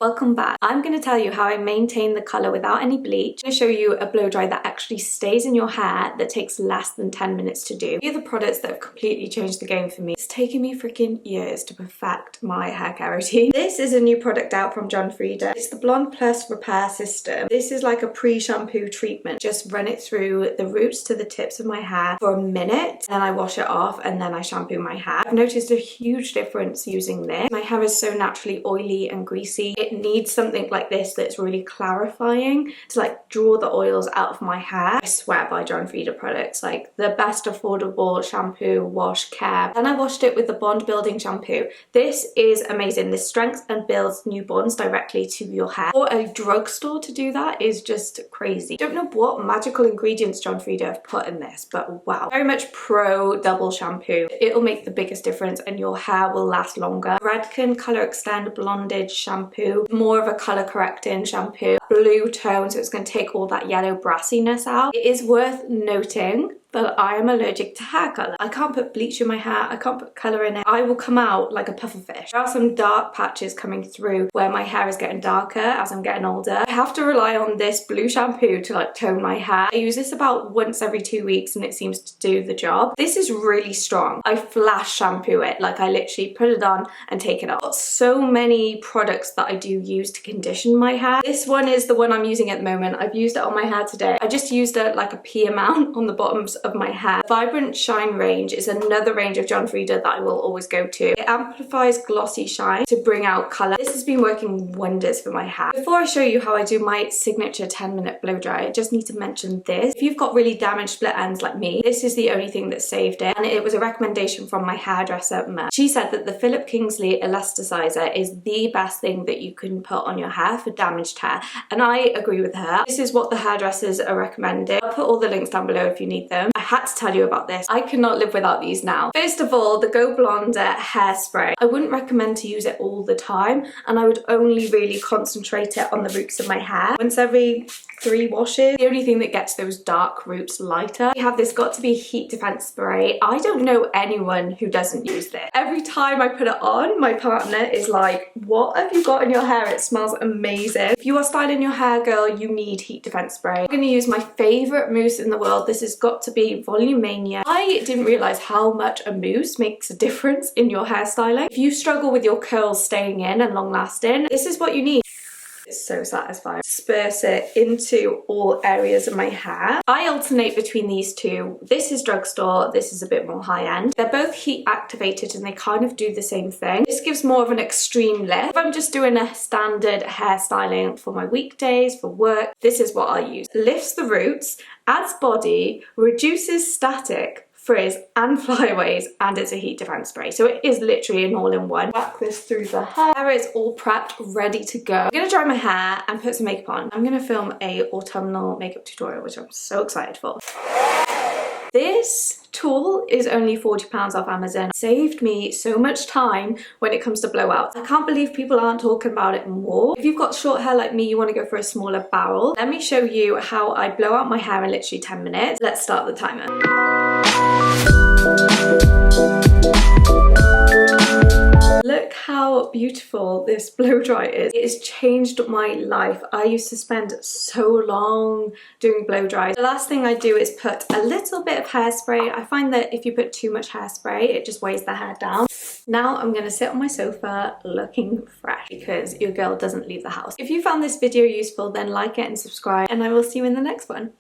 Welcome back. I'm going to tell you how I maintain the colour without any bleach. I'm going to show you a blow dry that actually stays in your hair that takes less than 10 minutes to do. These are the products that have completely changed the game for me. It's taken me freaking years to perfect my hair care routine. This is a new product out from John Frieda. It's the Blonde Plus Repair System. This is like a pre-shampoo treatment. Just run it through the roots to the tips of my hair for a minute, then I wash it off and then I shampoo my hair. I've noticed a huge difference using this. My hair is so naturally oily and greasy. It needs something like this that's really clarifying to like draw the oils out of my hair. I swear by John Frieda products, like the best affordable shampoo, wash, care. Then I washed it with the bond building shampoo. This is amazing. This strengthens and builds new bonds directly to your hair. For a drugstore to do that is just crazy. Don't know what magical ingredients John Frieda have put in this, but wow. Very much pro double shampoo. It'll make the biggest difference and your hair will last longer. Redken Color Extend Blondage Shampoo. More of a colour correcting shampoo. Blue tone, so it's going to take all that yellow brassiness out. It is worth noting that I am allergic to hair colour. I can't put bleach in my hair, I can't put colour in it. I will come out like a pufferfish. There are some dark patches coming through where my hair is getting darker as I'm getting older. I have to rely on this blue shampoo to like tone my hair. I use this about once every 2 weeks and it seems to do the job. This is really strong. I flash shampoo it, like I literally put it on and take it off. I've got so many products that I do use to condition my hair. This one is the one I'm using at the moment. I've used it on my hair today. I just used it like a pea amount on the bottoms of my hair. Vibrant Shine range is another range of John Frieda that I will always go to. It amplifies glossy shine to bring out colour. This has been working wonders for my hair. Before I show you how I do my signature 10-minute blow dry, I just need to mention this. If you've got really damaged split ends like me, this is the only thing that saved it, and it was a recommendation from my hairdresser, Mer. She said that the Philip Kingsley elasticizer is the best thing that you can put on your hair for damaged hair, and I agree with her. This is what the hairdressers are recommending. I'll put all the links down below if you need them. I had to tell you about this. I cannot live without these now. First of all, the Go Blonder hairspray. I wouldn't recommend to use it all the time, and I would only really concentrate it on the roots of my hair once every 3 washes. The only thing that gets those dark roots lighter. We have this Got To Be Heat Defense Spray. I don't know anyone who doesn't use this. Every time I put it on, my partner is like, what have you got in your hair? It smells amazing. If you are styling your hair, girl, you need heat defense spray. I'm going to use my favourite mousse in the world. This has Got To Be Volumania. I didn't realise how much a mousse makes a difference in your hairstyling. If you struggle with your curls staying in and long lasting, this is what you need. It's so satisfying. Disperse it into all areas of my hair. I alternate between these two. This is drugstore, this is a bit more high-end. They're both heat activated and they kind of do the same thing. This gives more of an extreme lift. If I'm just doing a standard hairstyling for my weekdays, for work, this is what I use. Lifts the roots, adds body, reduces static, frizz and flyaways, and it's a heat defense spray, so it is literally an all-in-one. Whack this through the hair. Hair is all prepped, ready to go. I'm gonna dry my hair and put some makeup on. I'm gonna film a autumnal makeup tutorial, which I'm so excited for. This tool is only £40 off Amazon. It saved me so much time when it comes to blowouts. I can't believe people aren't talking about it more. If you've got short hair like me, you want to go for a smaller barrel. Let me show you how I blow out my hair in literally 10 minutes. Let's start the timer. Look how beautiful this blow dry is. It has changed my life. I used to spend so long doing blow dries. The last thing I do is put a little bit of hairspray. I find that if you put too much hairspray, it just weighs the hair down. Now I'm gonna sit on my sofa looking fresh because your girl doesn't leave the house. If you found this video useful, then like it and subscribe, and I will see you in the next one.